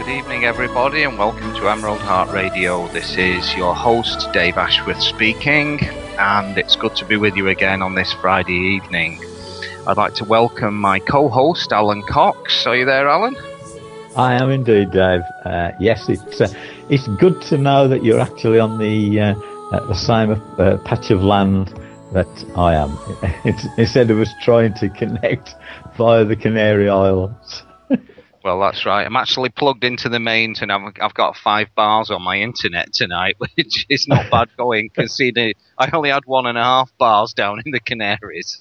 Good evening, everybody, and welcome to Emerald Heart Radio. This is your host, Dave Ashworth, speaking, and it's good to be with you again on this Friday evening. I'd like to welcome my co-host, Alan Cox. Are you there, Alan? I am indeed, Dave. Yes, it's good to know that you're actually on the same patch of land that I am. Instead of us trying to connect via the Canary Islands. Well, that's right. I'm actually plugged into the mains, and I've got 5 bars on my internet tonight, which is not bad going, considering I only had 1.5 bars down in the Canaries.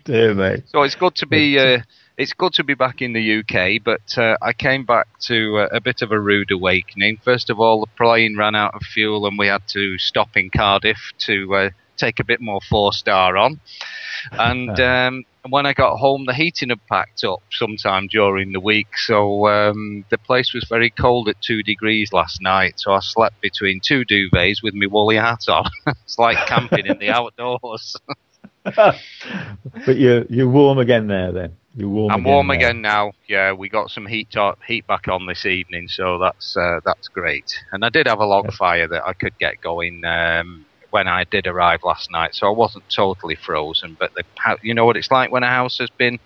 Dear me. So it's good to be back in the UK, but I came back to a bit of a rude awakening. First of all, the plane ran out of fuel, and we had to stop in Cardiff to take a bit more 4-star on. And when I got home, the heating had packed up sometime during the week, so the place was very cold at 2 degrees last night, so I slept between 2 duvets with my woolly hat on. It's like camping in the outdoors. But you're warm again there, then? I'm warm again now. Yeah, we got some heat back on this evening, so that's great. And I did have a log fire that I could get going when I did arrive last night, so I wasn't totally frozen. But you know what it's like when a house has been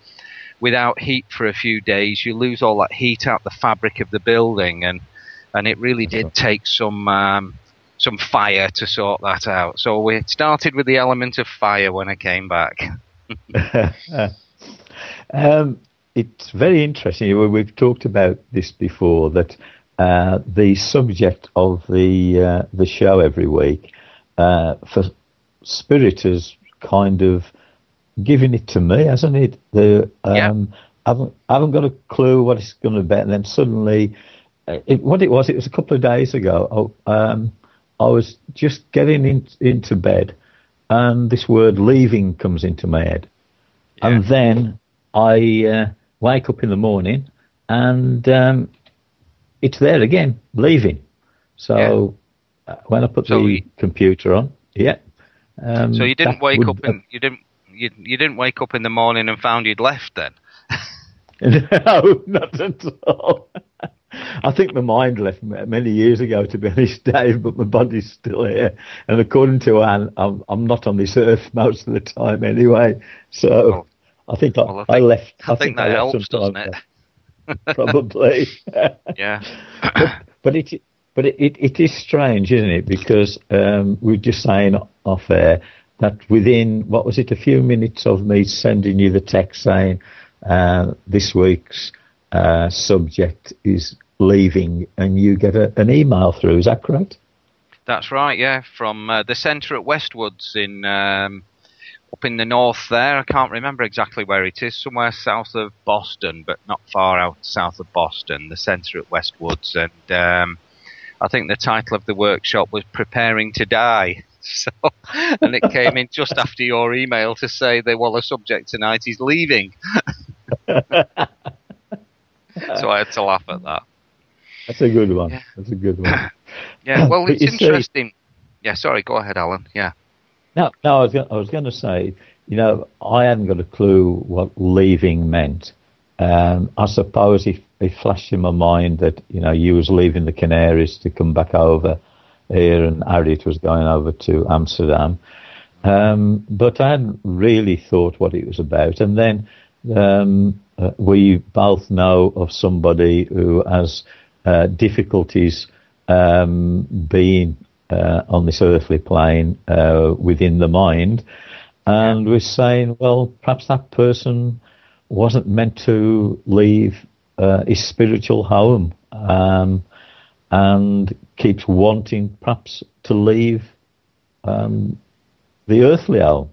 without heat for a few days. You lose all that heat out the fabric of the building, and it really did take some fire to sort that out. So we started with the element of fire when I came back. It's very interesting. We've talked about this before, that the subject of the show every week for Spirit has kind of given it to me, hasn't it? I haven't got a clue what it's going to be, and then suddenly, it was a couple of days ago. I was just getting into bed, and this word leaving comes into my head. Yeah. And then I wake up in the morning, and it's there again, leaving. So when I put the computer on, so you didn't wake up and you didn't wake up in the morning and found you'd left then? No, not at all. I think my mind left many years ago, to be honest, Dave, but my body's still here. And according to Anne, I'm not on this earth most of the time anyway. So I think I left. I think that helps, doesn't it? Probably. Yeah. But it is strange, isn't it? Because we were just saying off air that within, what was it, a few minutes of me sending you the text saying this week's subject is leaving, and you get an email through. Is that correct? That's right, yeah, from the centre at Westwoods in up in the north there. I can't remember exactly where it is, somewhere south of Boston, but not far out south of Boston, the centre at Westwoods. And I think the title of the workshop was Preparing to Die. So, and it came in just after your email to say the subject tonight is leaving. So I had to laugh at that. That's a good one. Yeah. That's a good one. Yeah, well, it's interesting. Yeah, sorry, go ahead, Alan. Yeah. No, I was going to say, I hadn't got a clue what leaving meant. I suppose it flashed in my mind that, you was leaving the Canaries to come back over here, and Harriet was going over to Amsterdam. But I hadn't really thought what it was about. And then we both know of somebody who has difficulties being on this earthly plane within the mind, and we're saying, well, perhaps that person wasn't meant to leave his spiritual home, and keeps wanting perhaps to leave the earthly home.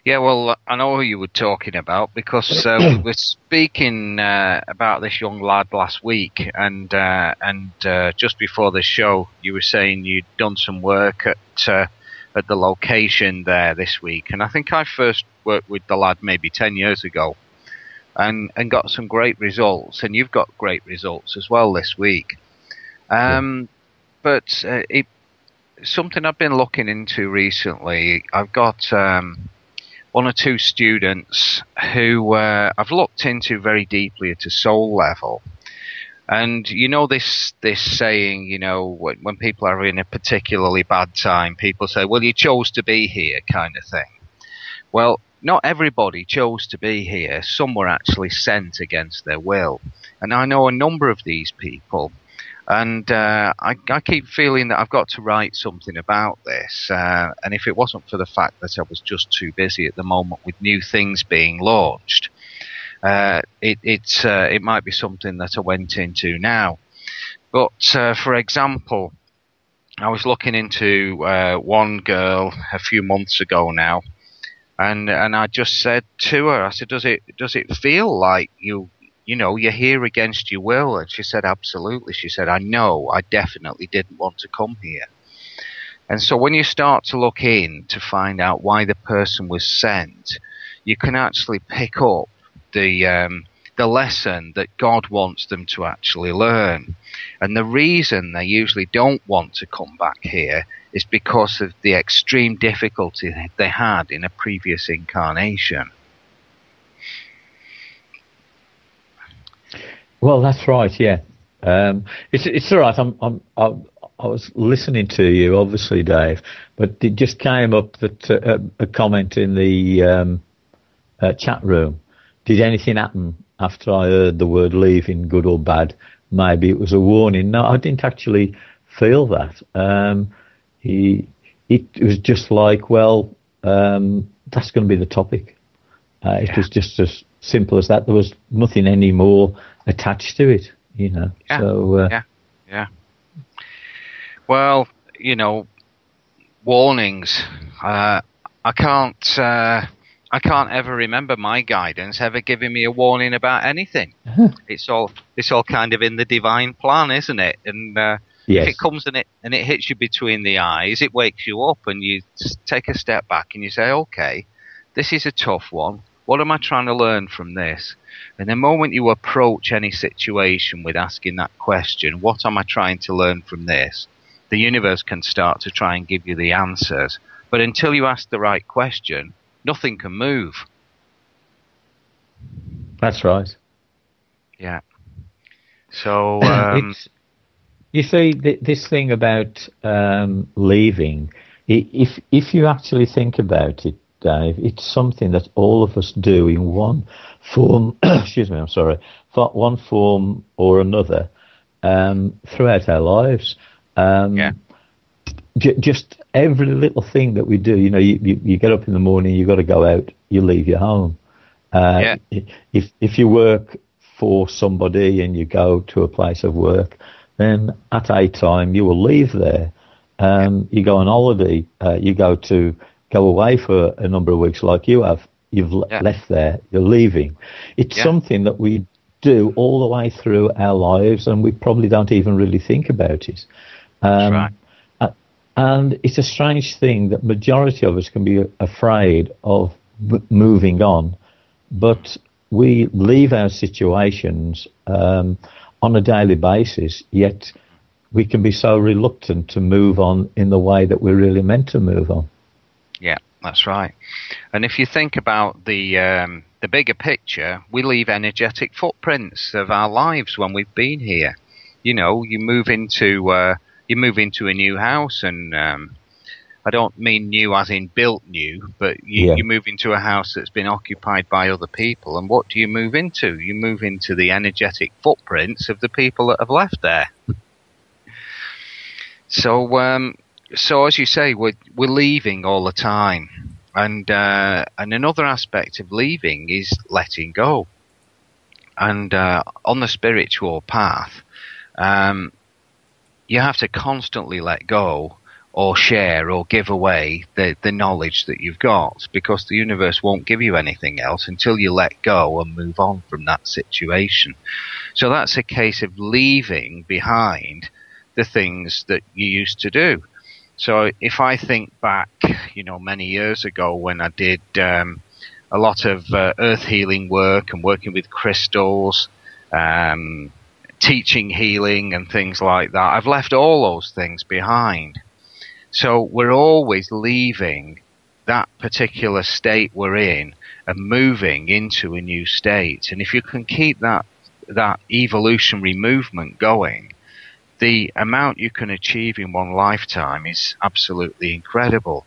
Yeah, well, I know who you were talking about, because we were speaking about this young lad last week, and just before the show, you were saying you'd done some work at the location there this week, and I think I first worked with the lad maybe 10 years ago, and got some great results, and you've got great results as well this week. But something I've been looking into recently, I've got one or two students who I've looked into very deeply at a soul level. And you know this saying, you know, when people are in a particularly bad time, people say, well, you chose to be here, kind of thing. Well, not everybody chose to be here. Some were actually sent against their will. And I know a number of these people. And I keep feeling that I've got to write something about this. And if it wasn't for the fact that I was just too busy at the moment with new things being launched, it might be something that I went into now. But for example, I was looking into one girl a few months ago now, and I just said to her, I said, does it feel like you're here against your will? And she said, absolutely. She said, I definitely didn't want to come here. And so when you start to look in to find out why the person was sent, you can actually pick up the lesson that God wants them to actually learn. And the reason they usually don't want to come back here is because of the extreme difficulty they had in a previous incarnation. Well, that's right. Yeah, it's all right. I was listening to you, obviously, Dave, but it just came up that a comment in the chat room. Did anything happen after I heard the word leaving, good or bad? Maybe it was a warning. No, I didn't actually feel that. It was just like, well, that's going to be the topic. It was just as simple as that. There was nothing any more attached to it, you know. Yeah. So, yeah. Well, you know, warnings. I can't ever remember my guidance ever giving me a warning about anything. It's all kind of in the divine plan, isn't it? And yes. If it comes and it hits you between the eyes, it wakes you up, and you take a step back and you say, okay, this is a tough one. What am I trying to learn from this? And the moment you approach any situation with asking that question, what am I trying to learn from this? The universe can start to try and give you the answers. But until you ask the right question, nothing can move. That's right. Yeah. So you see, this thing about leaving. If you actually think about it, Dave, it's something that all of us do in one form. Excuse me. I'm sorry. One form or another throughout our lives. Just every little thing that we do, you know, you get up in the morning, you got to go out, you leave your home. If you work for somebody and you go to a place of work, then at a time you will leave there. You go on holiday, you go away for a number of weeks like you have. You've left there, you're leaving. It's something that we do all the way through our lives, and we probably don't even really think about it. That's right. And it's a strange thing that majority of us can be afraid of moving on, but we leave our situations on a daily basis, yet we can be so reluctant to move on in the way that we're really meant to move on. Yeah, that's right. And if you think about the bigger picture, we leave energetic footprints of our lives when we've been here. You know, you move into a new house, and I don't mean new as in built new, but you move into a house that's been occupied by other people, and what do you move into? You move into the energetic footprints of the people that have left there. So as you say, we're leaving all the time, and another aspect of leaving is letting go. And on the spiritual path, you have to constantly let go or share or give away the knowledge that you've got, because the universe won't give you anything else until you let go and move on from that situation. So that's a case of leaving behind the things that you used to do. So if I think back, you know, many years ago when I did a lot of earth healing work and working with crystals, teaching healing and things like that, I've left all those things behind. So we're always leaving that particular state we're in and moving into a new state. And if you can keep that evolutionary movement going, the amount you can achieve in one lifetime is absolutely incredible.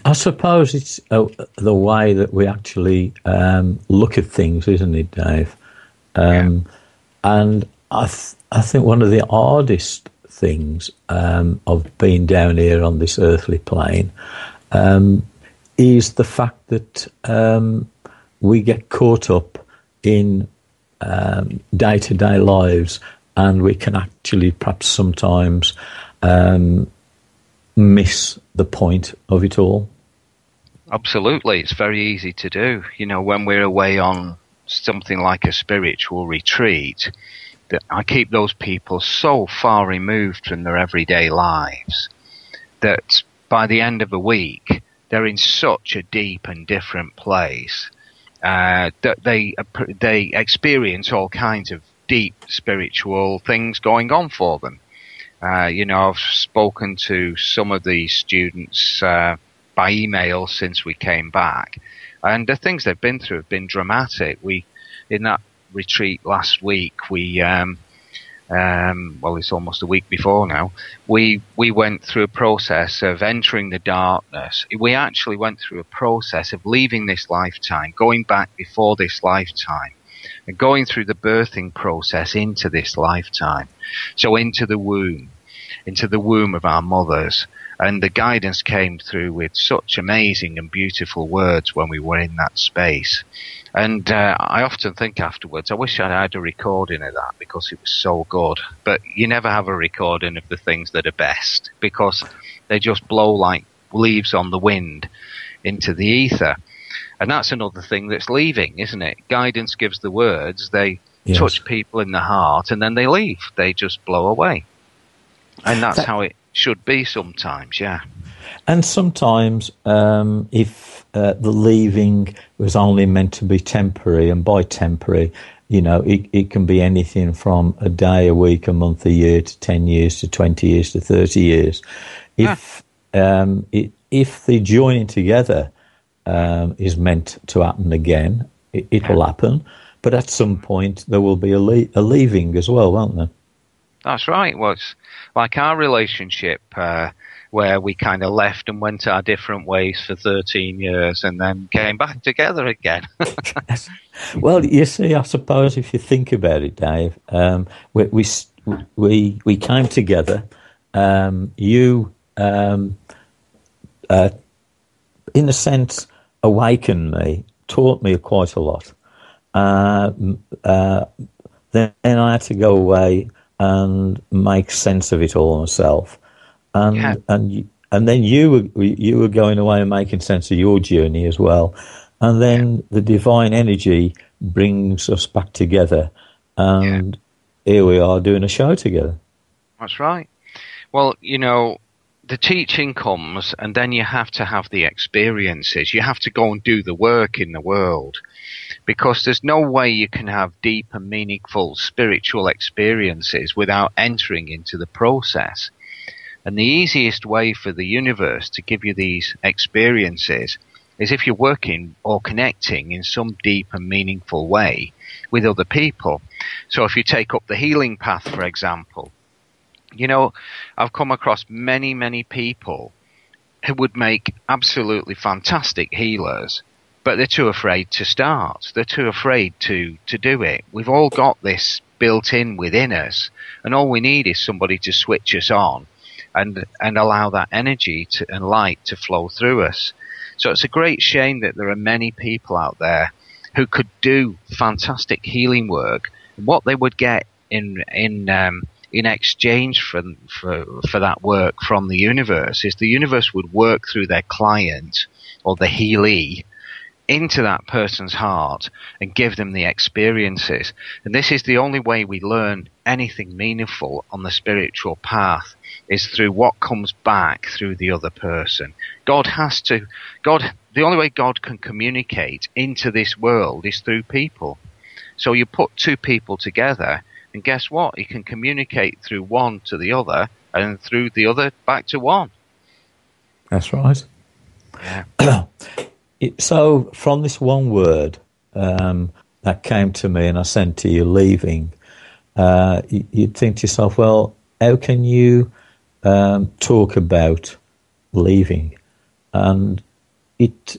I suppose it's the way that we actually look at things, isn't it, Dave? And I think one of the hardest things of being down here on this earthly plane is the fact that we get caught up in day-to-day lives, and we can actually perhaps sometimes miss the point of it all. Absolutely, it's very easy to do. You know, when we're away on something like a spiritual retreat, that I keep those people so far removed from their everyday lives that by the end of a week they're in such a deep and different place that they experience all kinds of deep spiritual things going on for them. You know, I've spoken to some of these students by email since we came back, and the things they've been through have been dramatic. In that retreat last week, well, it's almost a week before now, we went through a process of entering the darkness. We actually went through a process of leaving this lifetime, going back before this lifetime, and going through the birthing process into this lifetime. So into the womb of our mothers. And the guidance came through with such amazing and beautiful words when we were in that space. And I often think afterwards, I wish I had a recording of that because it was so good. But you never have a recording of the things that are best because they just blow like leaves on the wind into the ether. And that's another thing that's leaving, isn't it? Guidance gives the words, they touch people in the heart, and then they leave. They just blow away. And that's how it should be sometimes, yeah. And sometimes if the leaving was only meant to be temporary, and by temporary, you know, it can be anything from a day, a week, a month, a year, to 10 years, to 20 years, to 30 years. If the joining together is meant to happen again, it will happen. But at some point, there will be a leaving as well, won't there? That's right. Well, it's like our relationship where we kind of left and went our different ways for 13 years and then came back together again. Well, you see, I suppose if you think about it, Dave, we came together. You, in a sense, awakened me, taught me quite a lot. Then I had to go away and make sense of it all myself, and then you were going away and making sense of your journey as well, and then the divine energy brings us back together, and here we are doing a show together. That's right. Well, you know, the teaching comes, and then you have to have the experiences. You have to go and do the work in the world. Because there's no way you can have deep and meaningful spiritual experiences without entering into the process. And the easiest way for the universe to give you these experiences is if you're working or connecting in some deep and meaningful way with other people. So if you take up the healing path, for example, you know, I've come across many, many people who would make absolutely fantastic healers, but they're too afraid to start. They're too afraid to do it. We've all got this built in within us, and all we need is somebody to switch us on and allow that energy and light to flow through us. So it's a great shame that there are many people out there who could do fantastic healing work. What they would get in exchange for that work from the universe is the universe would work through their client or the healee into that person's heart and give them the experiences. And this is the only way we learn anything meaningful on the spiritual path, is through what comes back through the other person. The only way God can communicate into this world is through people. So you put two people together, and guess what? He can communicate through one to the other, and through the other back to one. That's right. Yeah. So from this one word that came to me and I sent to you, leaving, you'd think to yourself, well, how can you talk about leaving? And it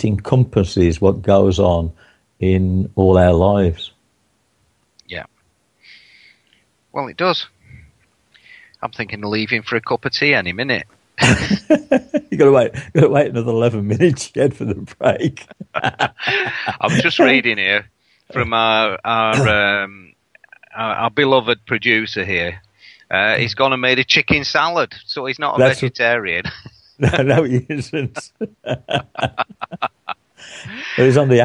encompasses what goes on in all our lives. Yeah. Well, it does. I'm thinking of leaving for a cup of tea any minute. You got to wait another 11 minutes yet for the break. I'm just reading here from our beloved producer here. He's gone and made a chicken salad, so he's not a vegetarian. No, he isn't. He's on the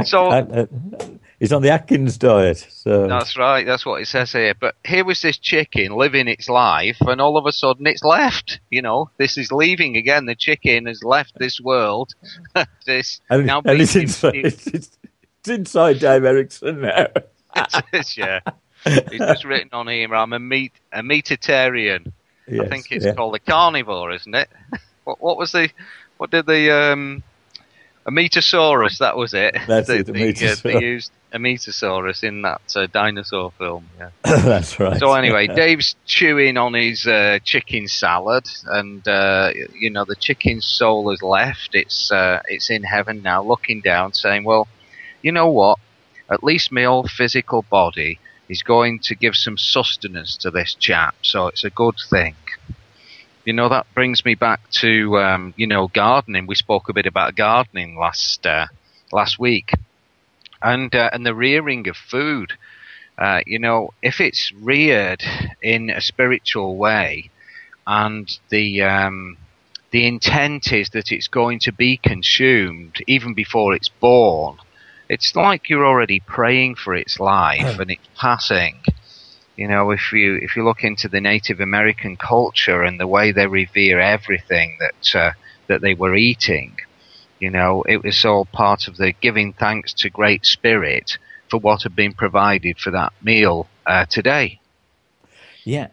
Atkins diet. So that's right. That's what it says here. But here was this chicken living its life, and all of a sudden it's left. You know, this is leaving again. The chicken has left this world. It's inside Dave Erickson now. Yeah. He's just written on here, I'm a meatitarian. Yes, I think it's called a carnivore, isn't it? What did the a Metasaurus, that was it. That's it, they used a Metasaurus in that dinosaur film. Yeah. That's right. So anyway, Dave's chewing on his chicken salad, and the chicken's soul has left. It's in heaven now, looking down, saying, well, you know what? At least my old physical body is going to give some sustenance to this chap, so it's a good thing. You know, that brings me back to, gardening. We spoke a bit about gardening last week. And the rearing of food. If it's reared in a spiritual way and the intent is that it's going to be consumed even before it's born, it's like you're already praying for its life and its passing. You know, if you look into the Native American culture and the way they revere everything that they were eating, you know, it was all part of the giving thanks to Great Spirit for what had been provided for that meal today. Yeah,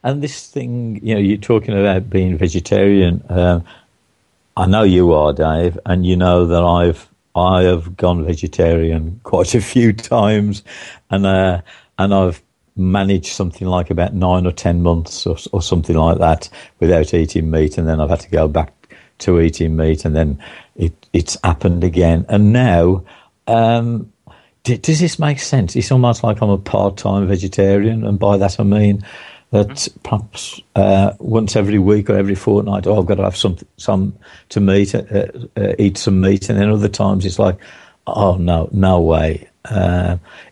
and this thing, you know, you're talking about being vegetarian. I know you are, Dave, and you know that I have gone vegetarian quite a few times, and I've managed something like about 9 or 10 months or something like that without eating meat, and then I've had to go back to eating meat, and then it's happened again. And now, does this make sense? It's almost like I'm a part-time vegetarian, and by that I mean that perhaps once every week or every fortnight, I've got to have some to eat some meat, and then other times it's like, oh no way.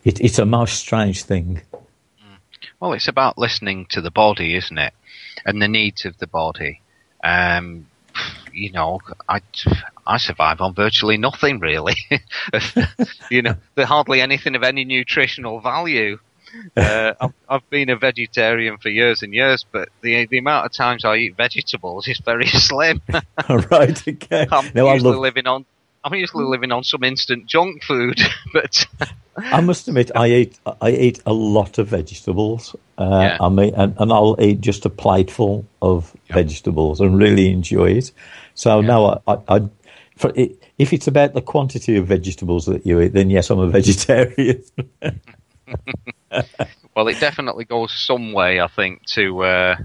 It's a most strange thing. Well, it's about listening to the body, isn't it? And the needs of the body. You know, I survive on virtually nothing, really. You know, there's hardly anything of any nutritional value. I've been a vegetarian for years and years, but the amount of times I eat vegetables is very slim. Right, okay. I'm usually living on some instant junk food, but I must admit, I eat a lot of vegetables. I mean, and I'll eat just a plateful of vegetables and really enjoy it. So now, if it's about the quantity of vegetables that you eat, then yes, I'm a vegetarian. Well, it definitely goes some way, I think, to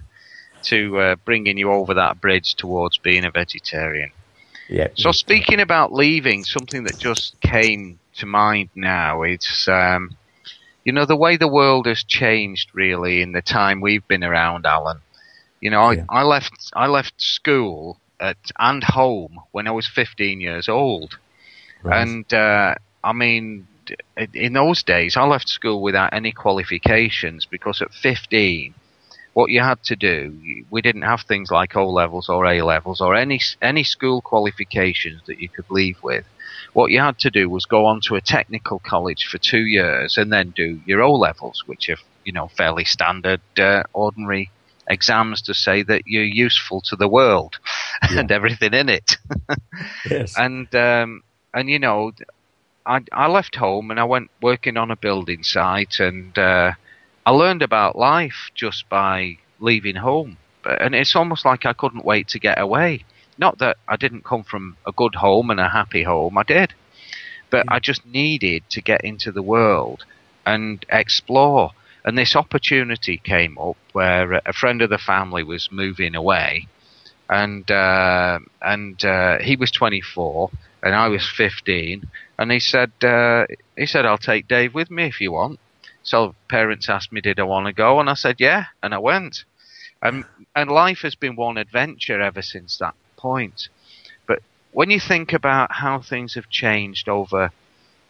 bringing you over that bridge towards being a vegetarian. Yeah. So speaking about leaving, something that just came to mind now, it's, the way the world has changed really in the time we've been around, Alan. You know, I left school and home when I was 15 years old. Right. And, I mean, in those days, I left school without any qualifications because at 15, what you had to do, we didn't have things like O-levels or A-levels or any school qualifications that you could leave with. What you had to do was go on to a technical college for 2 years and then do your O-levels, which are, you know, fairly standard, ordinary exams to say that you're useful to the world and everything in it. Yes. And you know, I left home and I went working on a building site, and I learned about life just by leaving home. And it's almost like I couldn't wait to get away. not that I didn't come from a good home and a happy home, I did. But I just needed to get into the world and explore. And this opportunity came up where a friend of the family was moving away, and he was 24 and I was 15, and he said, I'll take Dave with me if you want. So parents asked me, did I want to go? And I said, yeah, and I went. And life has been one adventure ever since that point. But when you think about how things have changed over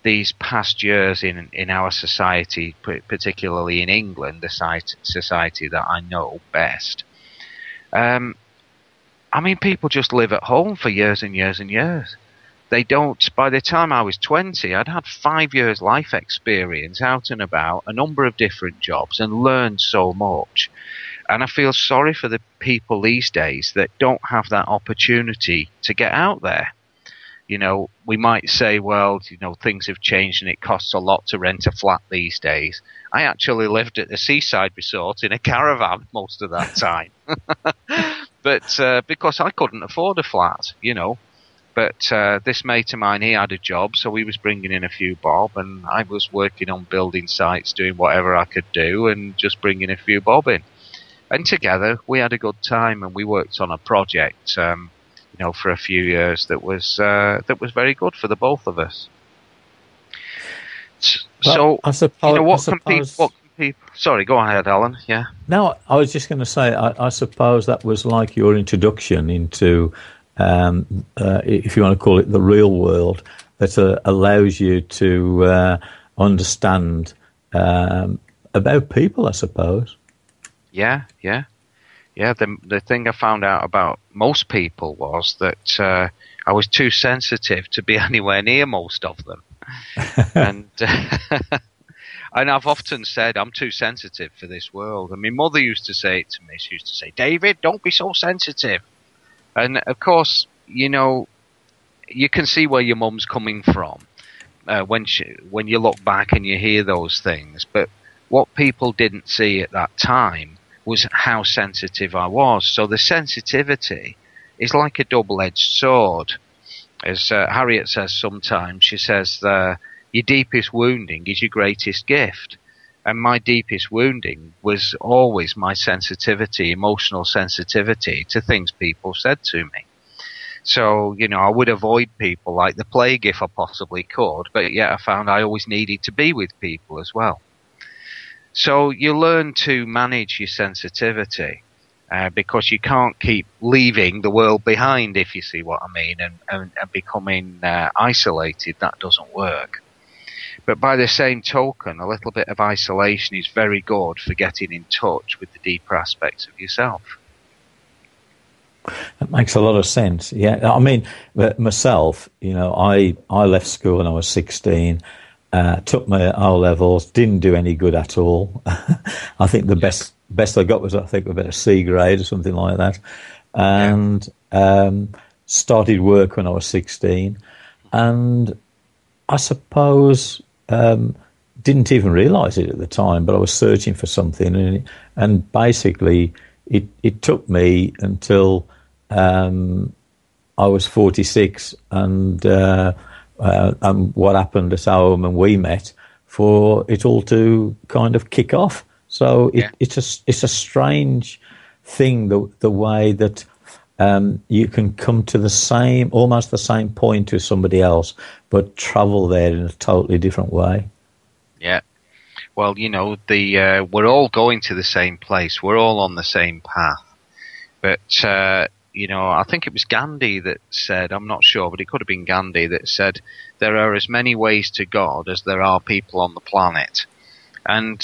these past years in our society, particularly in England, the society that I know best, I mean, people just live at home for years and years and years. They don't. By the time I was 20, I'd had 5 years life experience out and about, a number of different jobs, and learned so much. And I feel sorry for the people these days that don't have that opportunity to get out there. You know, we might say, well, you know, things have changed and it costs a lot to rent a flat these days. I actually lived at the seaside resort in a caravan most of that time. But because I couldn't afford a flat, you know. But this mate of mine, he had a job, so he was bringing in a few bob, and I was working on building sites, doing whatever I could do, and just bringing a few bob in. And together, we had a good time, and we worked on a project, you know, for a few years that was very good for the both of us. Well, so, I suppose, you know, what can people? Sorry, go ahead, Alan. Yeah. No, I was just going to say, I suppose that was like your introduction into, if you want to call it the real world, that allows you to understand about people, I suppose. Yeah. The thing I found out about most people was that I was too sensitive to be anywhere near most of them, and I've often said I'm too sensitive for this world. And my mother used to say it to me. She used to say, "David, don't be so sensitive." And of course, you know, you can see where your mum's coming from when you look back and you hear those things. But what people didn't see at that time was how sensitive I was. So the sensitivity is like a double-edged sword. As Harriet says sometimes, she says, your deepest wounding is your greatest gift. And my deepest wounding was always my sensitivity, emotional sensitivity to things people said to me. So, you know, I would avoid people like the plague if I possibly could, but yet I found I always needed to be with people as well. So you learn to manage your sensitivity because you can't keep leaving the world behind, if you see what I mean, and becoming isolated. That doesn't work. But by the same token, a little bit of isolation is very good for getting in touch with the deeper aspects of yourself. That makes a lot of sense. Yeah, I mean, myself, you know, I left school when I was 16, took my O-levels, didn't do any good at all. I think the best I got was, I think, about a C grade or something like that. And started work when I was 16. And I suppose didn't even realise it at the time, but I was searching for something, and basically it took me until I was 46, and what happened at home, and we met for it all to kind of kick off. So it's a strange thing, the way that you can come to almost the same point as somebody else, but travel there in a totally different way. Yeah. Well, you know, we're all going to the same place. We're all on the same path. But, you know, I think it was Gandhi that said, I'm not sure, but it could have been Gandhi that said, there are as many ways to God as there are people on the planet. And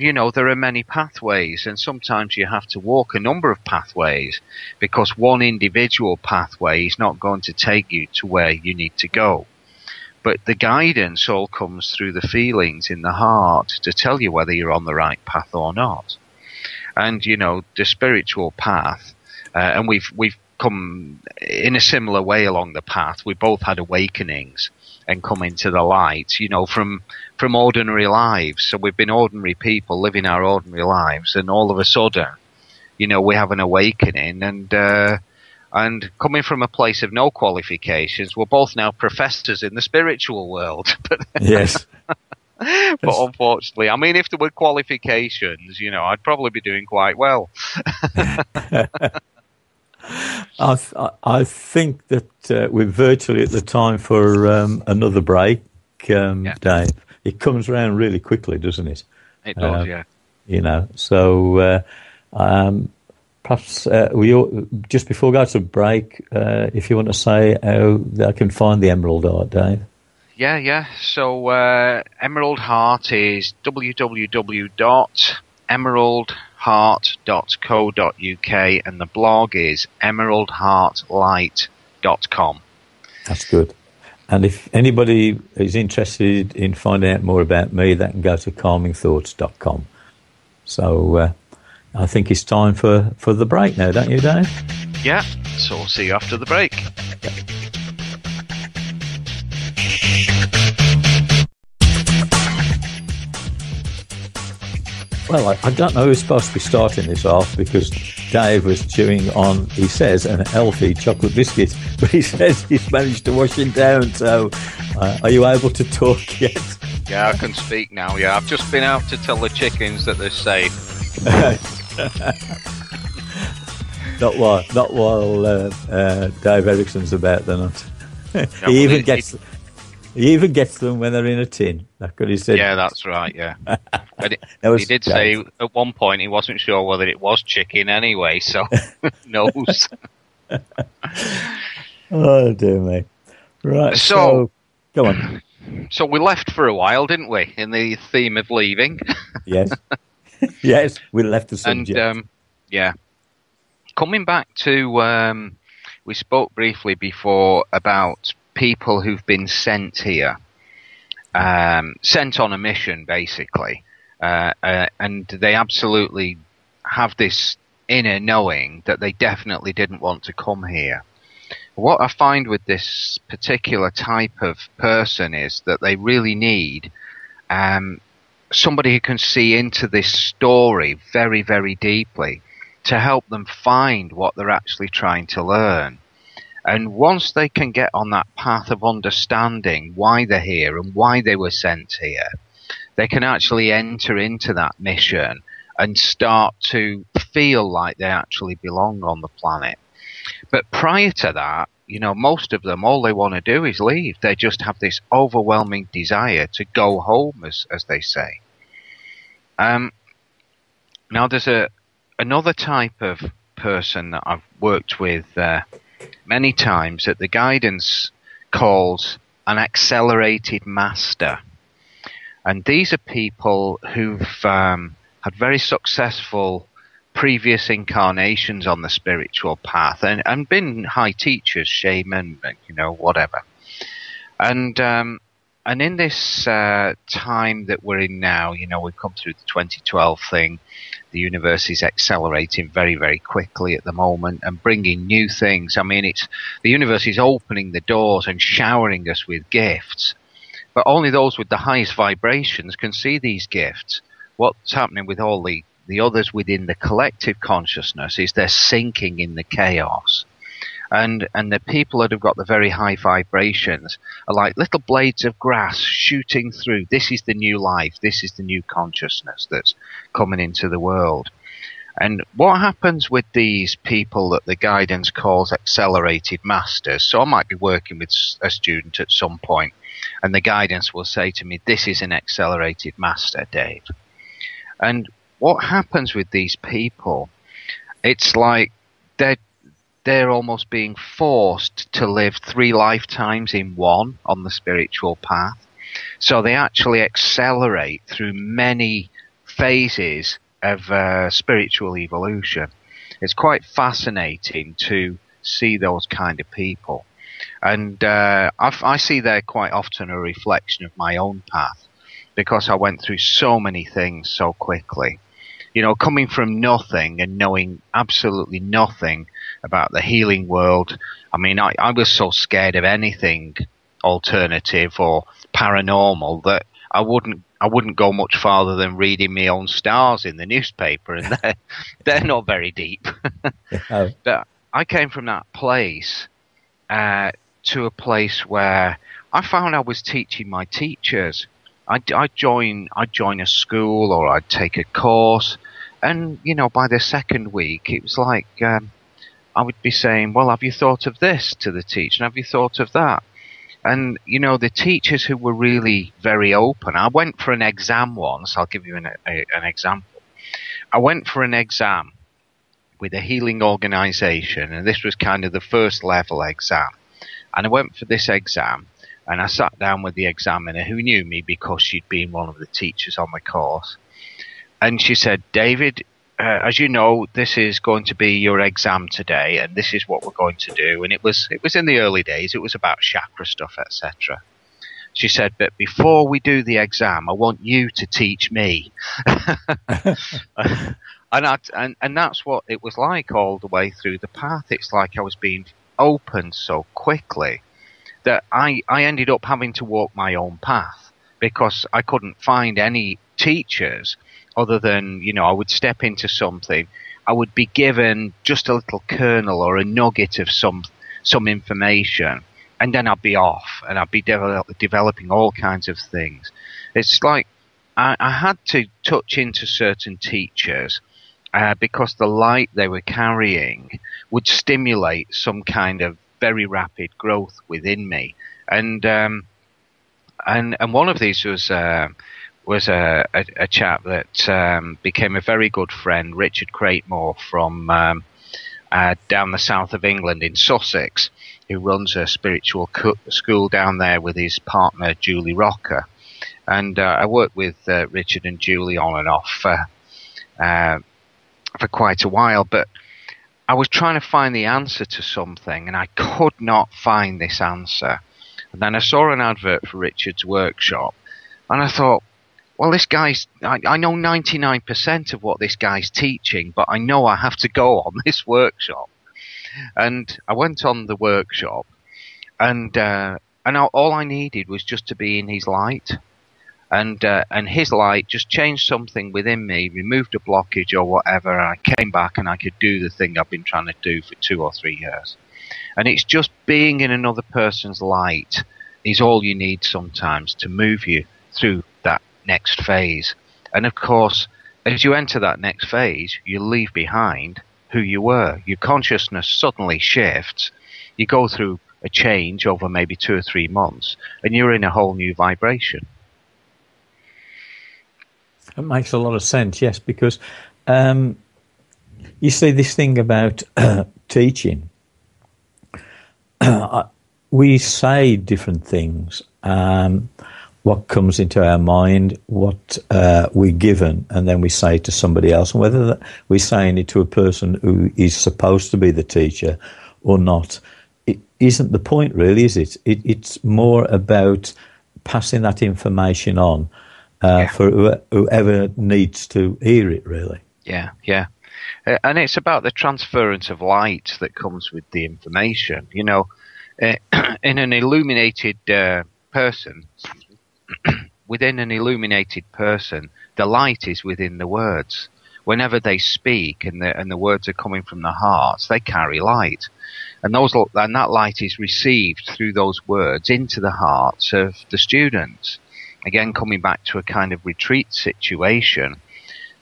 you know, there are many pathways, and sometimes you have to walk a number of pathways because one individual pathway is not going to take you to where you need to go. But the guidance all comes through the feelings in the heart to tell you whether you're on the right path or not. And, you know, the spiritual path, and we've come in a similar way along the path. We both had awakenings and come into the light, you know, from ordinary lives. So we've been ordinary people living our ordinary lives, and all of a sudden, you know, we have an awakening, and And coming from a place of no qualifications, we're both now professors in the spiritual world. Yes. But unfortunately, I mean, if there were qualifications, I'd probably be doing quite well. I think that we're virtually at the time for another break, Dave. It comes around really quickly, doesn't it? It does, yeah. So perhaps just before we go to break, if you want to say how I can find the Emerald Heart, Dave. Yeah. So Emerald Heart is www.emeraldheart.co.uk, and the blog is emeraldheartlight.com. That's good. And if anybody is interested in finding out more about me, they can go to calmingthoughts.com. So I think it's time for the break now, don't you, Dave? Yeah, so we'll see you after the break. Yeah. Well, I don't know who's supposed to be starting this off, because Dave was chewing on, he says, an healthy chocolate biscuit, but he says he's managed to wash it down. So are you able to talk yet? Yeah, I can speak now. Yeah, I've just been out to tell the chickens that they're safe. Not while Dave Erickson's about, they're not. He even gets them when they're in a tin. That's what he said. Yeah, that's right, yeah. But he did say at one point he wasn't sure whether it was chicken anyway, so knows. Oh, dear me. Right, so go on. So we left for a while, didn't we, in the theme of leaving? Yes. Yes, we left the subject. And, yeah. Coming back to, we spoke briefly before about people who've been sent here, sent on a mission, basically, and they absolutely have this inner knowing that they definitely didn't want to come here. What I find with this particular type of person is that they really need somebody who can see into this story very, very deeply to help them find what they're actually trying to learn. And once they can get on that path of understanding why they're here and why they were sent here, they can actually enter into that mission and start to feel like they actually belong on the planet. But prior to that, most of them, all they want to do is leave. They just have this overwhelming desire to go home, as they say. Now, there's another type of person that I've worked with many times that the guidance calls an accelerated master. And these are people who've had very successful previous incarnations on the spiritual path and been high teachers, shaman, whatever. And in this time that we're in now, we've come through the 2012 thing. The universe is accelerating very, very quickly at the moment and bringing new things. I mean, the universe is opening the doors and showering us with gifts. But only those with the highest vibrations can see these gifts. What's happening with all the others within the collective consciousness is they're sinking in the chaos. And the people that have got the very high vibrations are like little blades of grass shooting through. This is the new life. This is the new consciousness that's coming into the world. And what happens with these people that the guidance calls accelerated masters? So I might be working with a student at some point, and the guidance will say to me, "This is an accelerated master, Dave." And what happens with these people? It's like they're almost being forced to live 3 lifetimes in one on the spiritual path. So they actually accelerate through many phases of spiritual evolution. It's quite fascinating to see those kind of people. And I see they're quite often a reflection of my own path, because I went through so many things so quickly. Coming from nothing and knowing absolutely nothing about the healing world. I mean, I was so scared of anything alternative or paranormal that I wouldn't go much farther than reading my own stars in the newspaper, and they're not very deep. Oh. But I came from that place to a place where I found I was teaching my teachers. I'd join a school, or I'd take a course, and by the second week it was like I would be saying, well, have you thought of this to the teacher? Have you thought of that? And the teachers who were really very open. I went for an exam once. I'll give you an example. I went for an exam with a healing organisation, and this was kind of the first level exam. And I went for this exam, and I sat down with the examiner, who knew me because she'd been one of the teachers on the course. And she said, David, as you know, this is going to be your exam today, and this is what we're going to do. And it was in the early days. It was about chakra stuff, etc. She said, but before we do the exam, I want you to teach me. And that's what it was like all the way through the path. It's like I was being opened so quickly that I ended up having to walk my own path, because I couldn't find any teachers other than, I would step into something. I would be given just a little kernel or a nugget of some information, and then I'd be off, and I'd be developing all kinds of things. It's like I had to touch into certain teachers because the light they were carrying would stimulate some kind of very rapid growth within me. And one of these was a chap that became a very good friend, Richard Craigmore, from down the south of England in Sussex, who runs a spiritual school down there with his partner Julie Rocker. And I worked with Richard and Julie on and off for quite a while, but I was trying to find the answer to something, and I could not find this answer. And then I saw an advert for Richard's workshop, and I thought, well, this guy's, I know 99% of what this guy's teaching, but I know I have to go on this workshop. And I went on the workshop, and all I needed was just to be in his light. And his light just changed something within me, removed a blockage or whatever, and I came back and I could do the thing I've been trying to do for 2 or 3 years. And it's just being in another person's light is all you need sometimes to move you through that next phase. And of course, as you enter that next phase, you leave behind who you were. Your consciousness suddenly shifts. You go through a change over maybe 2 or 3 months, and you're in a whole new vibration. It makes a lot of sense, yes, because you see this thing about teaching. We say different things, what comes into our mind, what we're given, and then we say it to somebody else. And whether we're saying it to a person who is supposed to be the teacher or not, it isn't the point, really, is it? It's more about passing that information on. For whoever needs to hear it, really. Yeah. And it's about the transference of light that comes with the information. In an illuminated person, within an illuminated person, the light is within the words. Whenever they speak and the words are coming from the hearts, they carry light. And that light is received through those words into the hearts of the students. Again, coming back to a kind of retreat situation,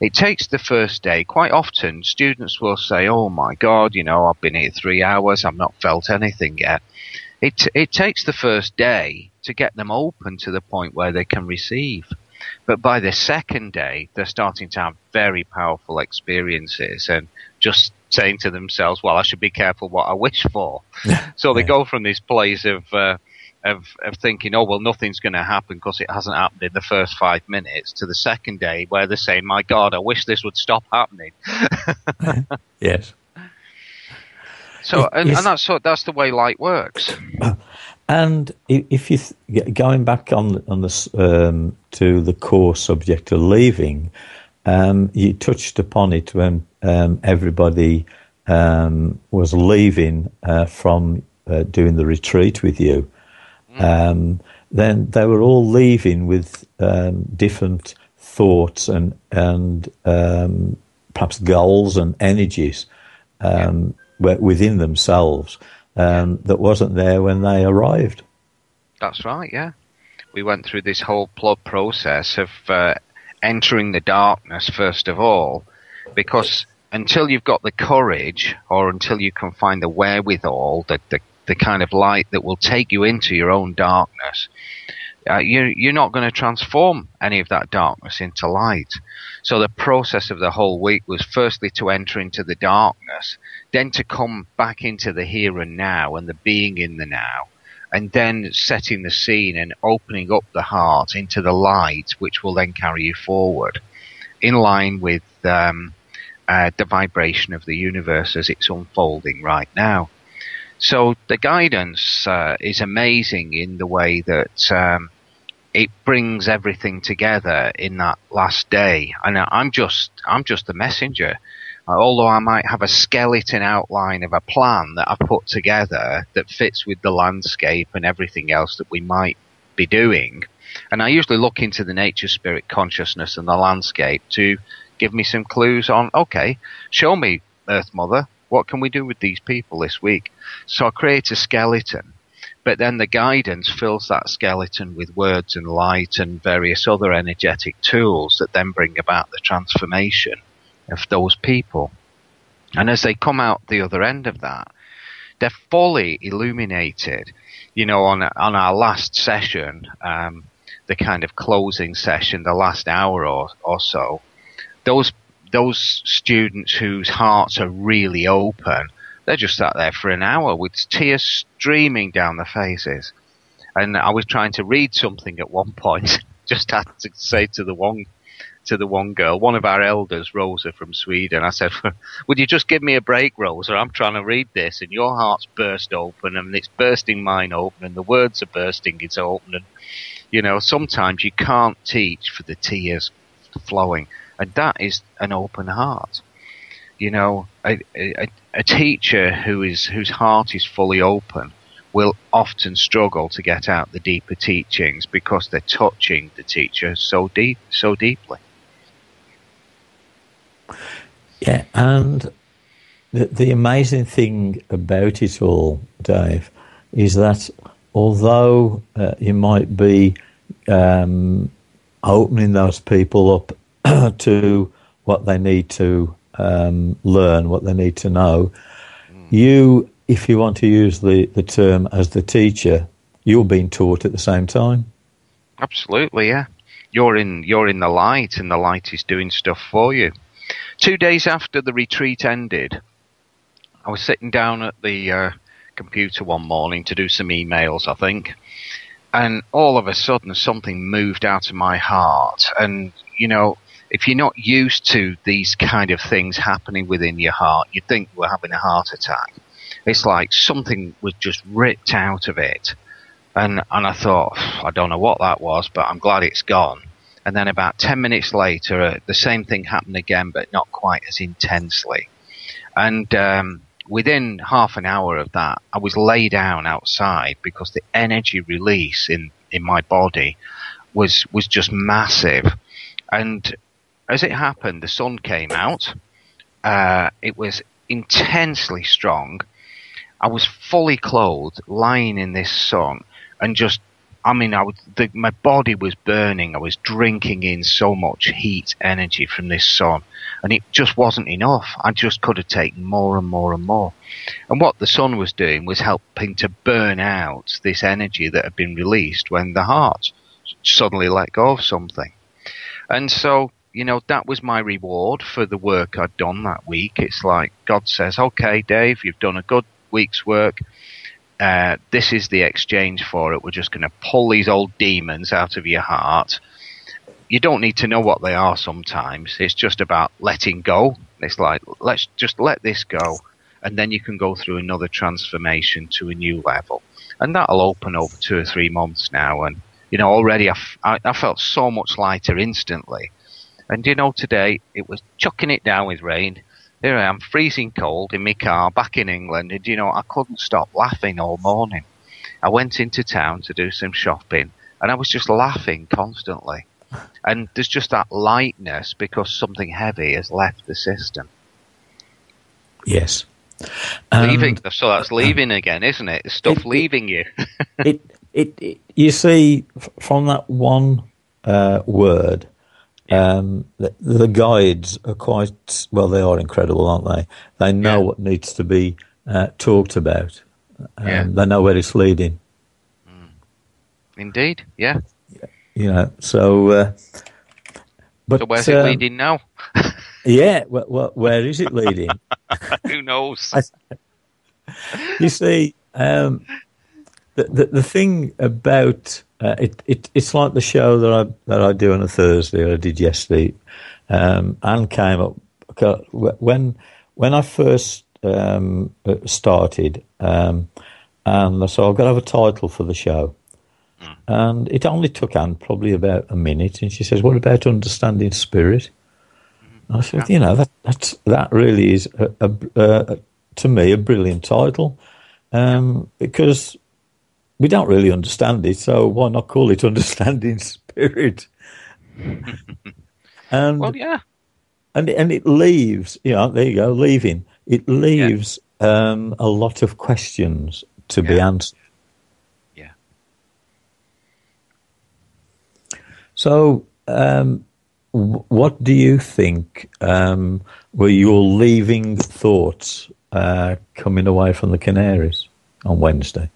it takes the first day. Quite often, students will say, oh my God, I've been here 3 hours, I've not felt anything yet. It takes the first day to get them open to the point where they can receive. But by the second day, they're starting to have very powerful experiences and just saying to themselves, well, I should be careful what I wish for. So they go from this place of thinking, oh, well, nothing's going to happen because it hasn't happened in the first 5 minutes, to the second day where they're saying, my God, I wish this would stop happening. Yes. So, and that's the way light works. And if you going back on the to the core subject of leaving, you touched upon it when everybody was leaving from doing the retreat with you. Then they were all leaving with different thoughts and perhaps goals and energies within themselves that wasn't there when they arrived. That's right, yeah. We went through this whole process of entering the darkness first of all, because until you've got the courage, or until you can find the wherewithal, the kind of light that will take you into your own darkness, you're not going to transform any of that darkness into light. So the process of the whole week was firstly to enter into the darkness, then to come back into the here and now and the being in the now, and then setting the scene and opening up the heart into the light, which will then carry you forward in line with the vibration of the universe as it's unfolding right now. So the guidance is amazing in the way that it brings everything together in that last day. And I'm just the messenger. Although I might have a skeleton outline of a plan that I've put together that fits with the landscape and everything else that we might be doing. And I usually look into the nature, spirit, consciousness and the landscape to give me some clues on, okay, show me, Earth Mother, what can we do with these people this week? So I create a skeleton, but then the guidance fills that skeleton with words and light and various other energetic tools that then bring about the transformation of those people. And as they come out the other end of that, they're fully illuminated. You know, on our last session, the kind of closing session, the last hour or so, those students whose hearts are really open, they just sat there for an hour with tears streaming down their faces. And I was trying to read something at one point, just had to say to the one girl, one of our elders, Rosa from Sweden, I said, would you just give me a break, Rosa? I'm trying to read this, and your heart's burst open, and it's bursting mine open, and the words are bursting its open. And, you know, sometimes you can't teach for the tears flowing, and that is an open heart. You know, a teacher whose heart is fully open will often struggle to get out the deeper teachings because they're touching the teacher so deeply. Yeah, and the amazing thing about it all, Dave, is that although you might be opening those people up to what they need to learn, what they need to know, you, if you want to use the term as the teacher, you're being taught at the same time. Absolutely, yeah. You're in the light, and the light is doing stuff for you. 2 days after the retreat ended, I was sitting down at the computer one morning to do some emails, I think, and all of a sudden something moved out of my heart. And, you know, if you're not used to these kind of things happening within your heart, you'd think we're having a heart attack. It's like something was just ripped out of it. And I thought, I don't know what that was, but I'm glad it's gone. And then about 10 minutes later, the same thing happened again, but not quite as intensely. And within half an hour of that, I was laid down outside because the energy release in my body was just massive. And as it happened, the sun came out. It was intensely strong. I was fully clothed, lying in this sun, and just, I mean, my body was burning. I was drinking in so much heat energy from this sun, and it just wasn't enough. I just could have taken more and more and more. And what the sun was doing was helping to burn out this energy that had been released when the heart suddenly let go of something. And so, you know, that was my reward for the work I'd done that week. It's like God says, okay, Dave, you've done a good week's work. This is the exchange for it. We're just going to pull these old demons out of your heart. You don't need to know what they are sometimes. It's just about letting go. It's like, let's just let this go. And then you can go through another transformation to a new level. And that'll open over 2 or 3 months now. And, you know, already I felt so much lighter instantly. And, you know, today it was chucking it down with rain. Here I am, freezing cold in my car back in England, and, you know, I couldn't stop laughing all morning. I went into town to do some shopping, and I was just laughing constantly. And there's just that lightness because something heavy has left the system. Yes. Leaving. So that's leaving again, isn't it? Stuff leaving you. You see, from that one word, the guides are quite, well, they are incredible, aren't they? They know what needs to be talked about. They know where it's leading. Indeed, yeah. So... but, so where's it leading now? Where is it leading? Who knows? You see, the thing about it's like the show that I do on a Thursday, or I did yesterday. Anne came up when I first started, and so I've got to have a title for the show. And it only took Anne probably about a minute, and she says, "What about understanding spirit?" And I said, that really is to me a brilliant title, because we don't really understand it, so why not call it understanding spirit? And and it leaves, there you go, leaving. It leaves a lot of questions to be answered. So, what do you think were your leaving thoughts coming away from the Canaries on Wednesday?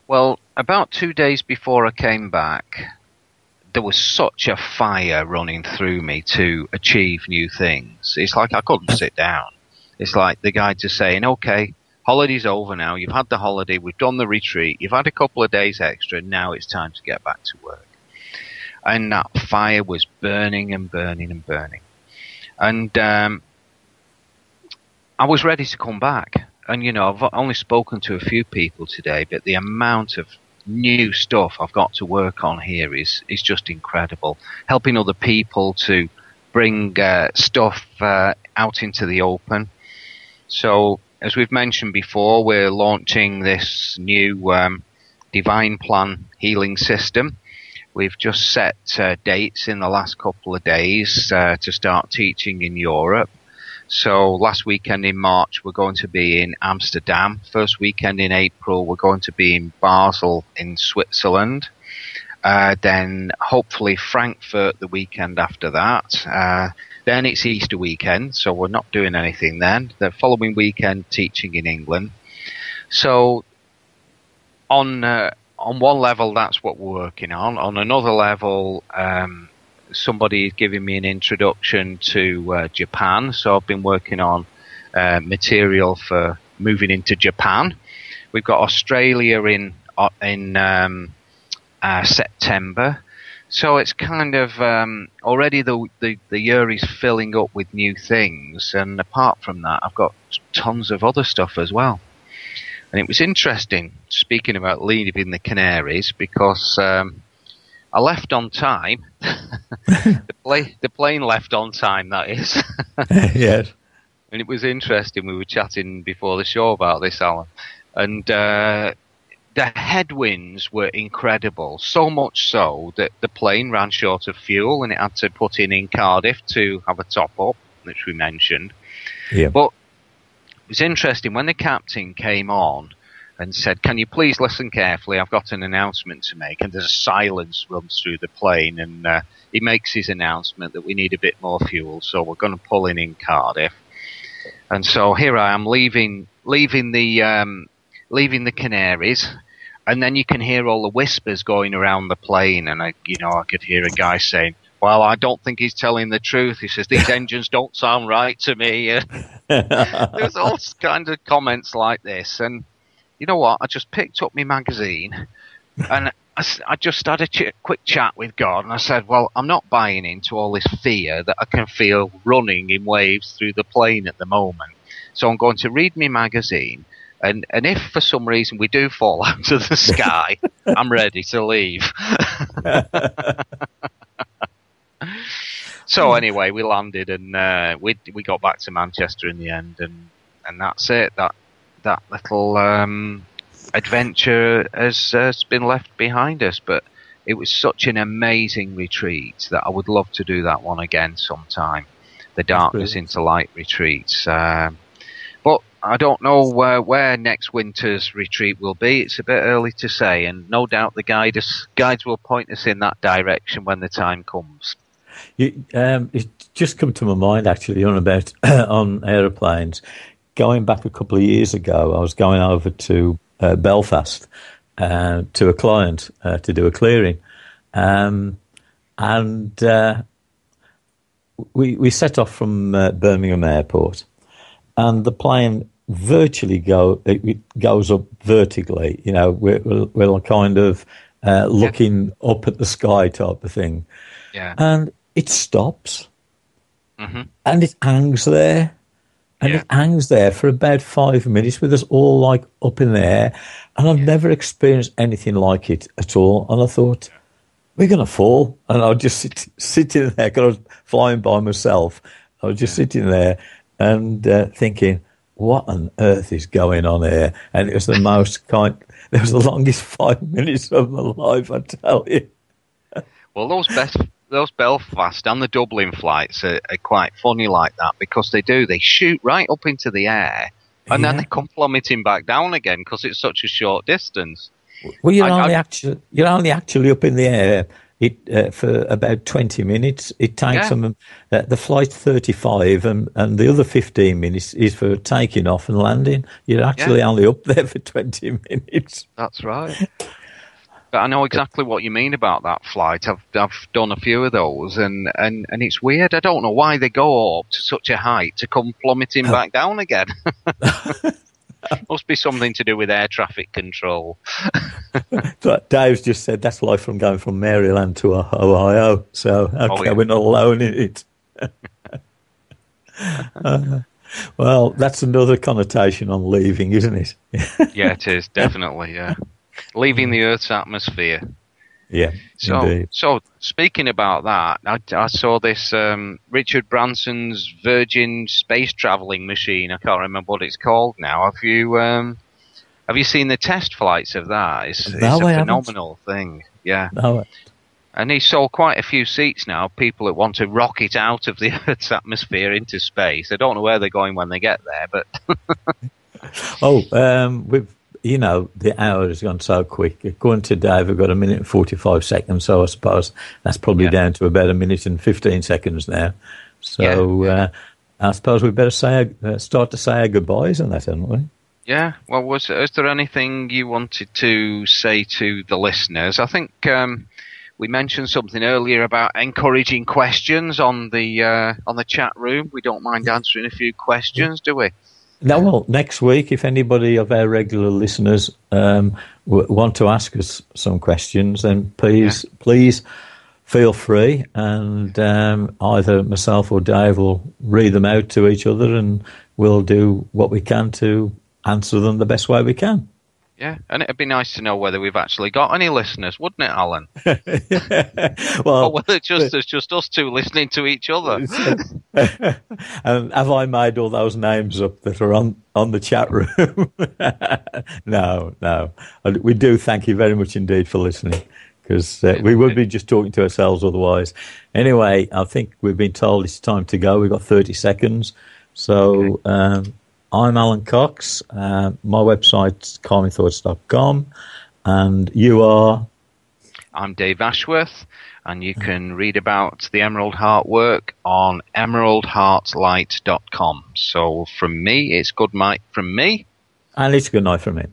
Well, about 2 days before I came back, there was such a fire running through me to achieve new things. It's like I couldn't sit down. It's like the guy just saying, okay, holiday's over now. You've had the holiday. We've done the retreat. You've had a couple of days extra. Now it's time to get back to work. And that fire was burning and burning and burning. And I was ready to come back. And, I've only spoken to a few people today, but the amount of new stuff I've got to work on here is just incredible. Helping other people to bring stuff out into the open. So, as we've mentioned before, we're launching this new Divine Plan healing system. We've just set dates in the last couple of days to start teaching in Europe. So last weekend in March, we're going to be in Amsterdam. First weekend in April, we're going to be in Basel in Switzerland. Then hopefully Frankfurt the weekend after that. Then it's Easter weekend, so we're not doing anything then. The following weekend, teaching in England. So on one level, that's what we're working on. On another level, somebody is giving me an introduction to Japan. So I've been working on material for moving into Japan. We've got Australia in September. So it's kind of already the year is filling up with new things. And apart from that, I've got tons of other stuff as well. And it was interesting, speaking about leaving the Canaries, because I left on time. The plane left on time, that is. Yes. And it was interesting. We were chatting before the show about this, Alan. And the headwinds were incredible, so much so that the plane ran short of fuel and it had to put in Cardiff to have a top-up, which we mentioned. Yeah. But it was interesting when the captain came on and said, "Can you please listen carefully? I've got an announcement to make." And there's a silence runs through the plane, and he makes his announcement that we need a bit more fuel, so we're going to pull in Cardiff. And so here I am leaving the Canaries, and then you can hear all the whispers going around the plane, and I could hear a guy saying, "Well, I don't think he's telling the truth." He says, "These engines don't sound right to me." There's all kinds of comments like this. And you know what? I just picked up my magazine and I just had a quick chat with God. And I said, well, I'm not buying into all this fear that I can feel running in waves through the plane at the moment. So I'm going to read my magazine. And if for some reason we do fall out of the sky, I'm ready to leave. So anyway, we landed and we got back to Manchester in the end, and that's it. That little adventure has been left behind us. But it was such an amazing retreat that I would love to do that one again sometime. The Darkness into Light retreats. But I don't know where next winter's retreat will be. It's a bit early to say, and no doubt the guides will point us in that direction when the time comes. It just come to my mind actually on about on aeroplanes. Going back a couple of years ago, I was going over to Belfast to a client to do a clearing, and we set off from Birmingham Airport, and the plane virtually goes up vertically. You know, we're kind of looking up at the sky type of thing. Yeah. And it stops, mm-hmm. and it hangs there, and it hangs there for about 5 minutes with us all like up in the air, and I've never experienced anything like it at all. And I thought, we're going to fall, and I was just sitting there, because I was flying by myself. I was just sitting there and thinking, what on earth is going on here? And it was the it was the longest 5 minutes of my life, I tell you. Well, those Belfast and the Dublin flights are quite funny like that, because they shoot right up into the air, and then they come plummeting back down again because it's such a short distance. Well, you're only actually up in the air for about 20 minutes. It takes them. The flight's 35, and the other 15 minutes is for taking off and landing. You're actually only up there for 20 minutes. That's right. But I know exactly what you mean about that flight. I've done a few of those, and it's weird. I don't know why they go up to such a height to come plummeting back down again. Must be something to do with air traffic control. Dave's just said that's life from going from Maryland to Ohio. So we're not alone in it. Well, that's another connotation on leaving, isn't it? Yeah, it is, definitely, yeah. Leaving the Earth's atmosphere. Yeah, indeed. So speaking about that, I saw this Richard Branson's Virgin space traveling machine. I can't remember what it's called now. Have you seen the test flights of that? It's a phenomenal thing. Yeah. No. And he sold quite a few seats now. People that want to rocket out of the Earth's atmosphere into space. I don't know where they're going when they get there, but. The hour has gone so quick. According to Dave, we've got 1 minute and 45 seconds, so I suppose that's probably down to about 1 minute and 15 seconds now. So I suppose we better start to say our goodbyes on that, haven't we? Yeah. Well, is there anything you wanted to say to the listeners? I think we mentioned something earlier about encouraging questions on the chat room. We don't mind answering a few questions, do we? Now, well, next week, if anybody of our regular listeners want to ask us some questions, then please feel free, and either myself or Dave will read them out to each other, and we'll do what we can to answer them the best way we can. Yeah, and it'd be nice to know whether we've actually got any listeners, wouldn't it, Alan? Well, or whether it's just us two listening to each other. Have I made all those names up that are on the chat room? No. We do thank you very much indeed for listening, because we would be just talking to ourselves otherwise. Anyway, I think we've been told it's time to go. We've got 30 seconds. So... Okay. I'm Alan Cox. My website's calmingthoughts.com, and you are? I'm Dave Ashworth, and you can read about the Emerald Heart work on emeraldheartlight.com. So from me, it's good night from me. And it's good night from me.